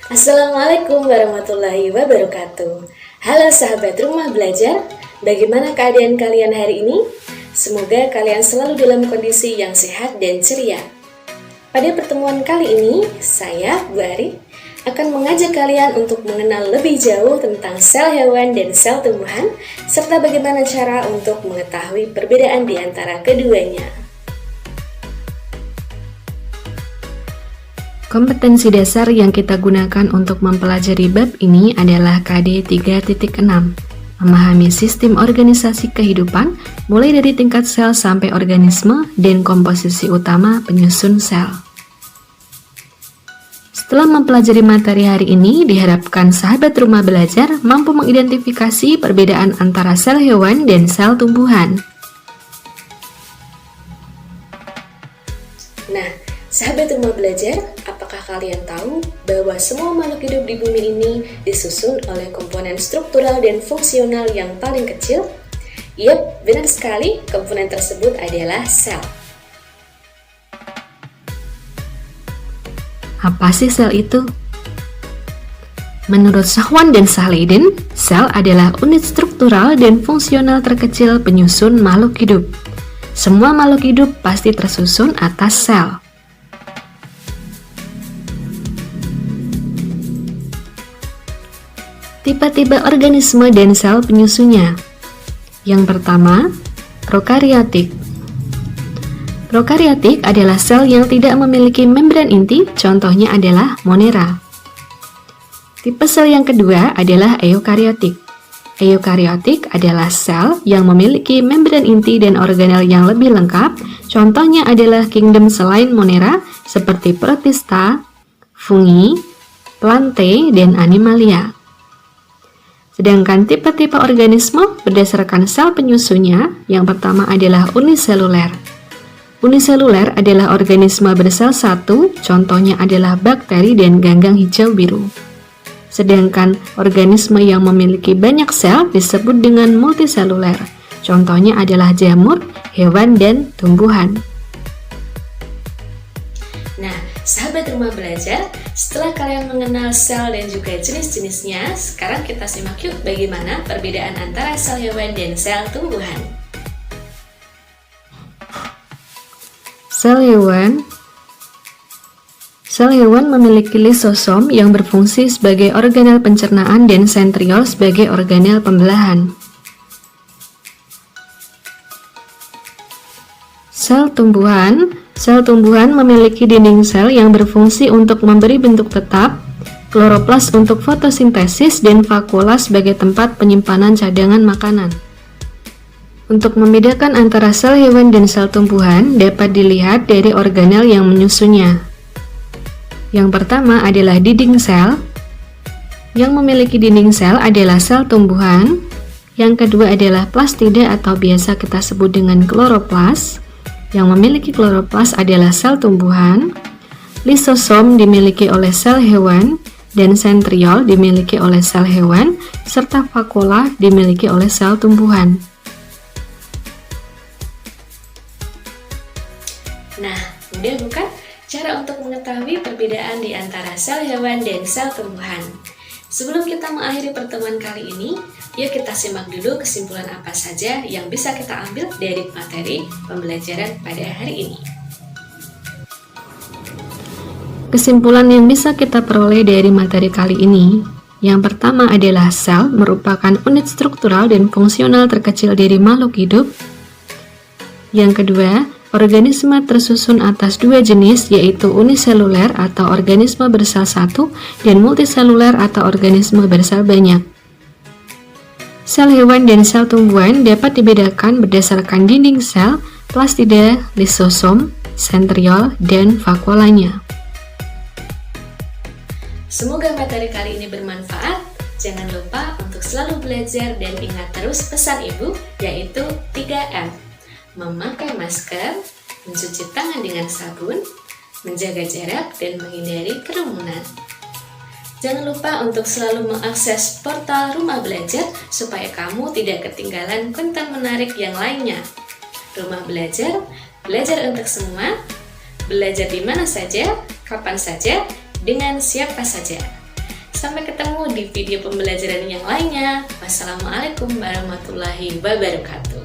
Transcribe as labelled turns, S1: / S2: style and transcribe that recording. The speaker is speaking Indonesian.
S1: Assalamualaikum warahmatullahi wabarakatuh. Halo sahabat rumah belajar, bagaimana keadaan kalian hari ini? Semoga kalian selalu dalam kondisi yang sehat dan ceria. Pada pertemuan kali ini, saya, Bu Ari, akan mengajak kalian untuk mengenal lebih jauh tentang sel hewan dan sel tumbuhan, serta bagaimana cara untuk mengetahui perbedaan di antara keduanya.
S2: Kompetensi dasar yang kita gunakan untuk mempelajari bab ini adalah KD 3.6, memahami sistem organisasi kehidupan mulai dari tingkat sel sampai organisme dan komposisi utama penyusun sel. Setelah mempelajari materi hari ini, diharapkan sahabat rumah belajar mampu mengidentifikasi perbedaan antara sel hewan dan sel tumbuhan.
S1: Nah, sahabat rumah belajar, apakah kalian tahu bahwa semua makhluk hidup di bumi ini disusun oleh komponen struktural dan fungsional yang paling kecil? Yap, benar sekali, komponen tersebut adalah sel.
S2: Apa sih sel itu? Menurut Schwann dan Sahleden, sel adalah unit struktural dan fungsional terkecil penyusun makhluk hidup. Semua makhluk hidup pasti tersusun atas sel. Tipe-tipe organisme dan sel penyusunnya. Yang pertama, prokariotik. Prokariotik adalah sel yang tidak memiliki membran inti, contohnya adalah monera. Tipe sel yang kedua adalah eukariotik. Eukariotik adalah sel yang memiliki membran inti dan organel yang lebih lengkap, contohnya adalah kingdom selain monera seperti protista, fungi, plantae, dan animalia. Sedangkan tipe-tipe organisme berdasarkan sel penyusunnya, yang pertama adalah uniseluler. Uniseluler adalah organisme bersel satu, contohnya adalah bakteri dan ganggang hijau biru. Sedangkan organisme yang memiliki banyak sel disebut dengan multiseluler, contohnya adalah jamur, hewan, dan tumbuhan.
S1: Nah, sahabat rumah belajar, setelah kalian mengenal sel dan juga jenis-jenisnya, sekarang kita simak yuk bagaimana perbedaan antara sel hewan dan sel tumbuhan.
S2: Sel hewan memiliki lisosom yang berfungsi sebagai organel pencernaan dan sentriol sebagai organel pembelahan. Sel tumbuhan memiliki dinding sel yang berfungsi untuk memberi bentuk tetap, kloroplas untuk fotosintesis, dan vakula sebagai tempat penyimpanan cadangan makanan. Untuk membedakan antara sel hewan dan sel tumbuhan dapat dilihat dari organel yang menyusunnya. Yang pertama adalah dinding sel. Yang memiliki dinding sel adalah sel tumbuhan. Yang kedua adalah plastida atau biasa kita sebut dengan kloroplas. Yang memiliki kloroplas adalah sel tumbuhan. Lisosom dimiliki oleh sel hewan dan sentriol dimiliki oleh sel hewan serta vakula dimiliki oleh sel tumbuhan.
S1: Nah, mudah bukan cara untuk mengetahui perbedaan di antara sel hewan dan sel tumbuhan? Sebelum kita mengakhiri pertemuan kali ini, yuk kita simak dulu kesimpulan apa saja yang bisa kita ambil dari materi pembelajaran pada hari ini.
S2: Kesimpulan yang bisa kita peroleh dari materi kali ini, yang pertama adalah sel merupakan unit struktural dan fungsional terkecil dari makhluk hidup. Yang kedua, organisme tersusun atas dua jenis, yaitu uniseluler atau organisme bersel satu dan multiseluler atau organisme bersel banyak. Sel hewan dan sel tumbuhan dapat dibedakan berdasarkan dinding sel, plastida, lisosom, sentriol, dan vakuolanya.
S1: Semoga materi kali ini bermanfaat. Jangan lupa untuk selalu belajar dan ingat terus pesan ibu, yaitu 3M. Memakai masker, mencuci tangan dengan sabun, menjaga jarak, dan menghindari kerumunan. Jangan lupa untuk selalu mengakses portal Rumah Belajar supaya kamu tidak ketinggalan konten menarik yang lainnya. Rumah Belajar, belajar untuk semua, belajar di mana saja, kapan saja, dengan siapa saja. Sampai ketemu di video pembelajaran yang lainnya. Wassalamualaikum warahmatullahi wabarakatuh.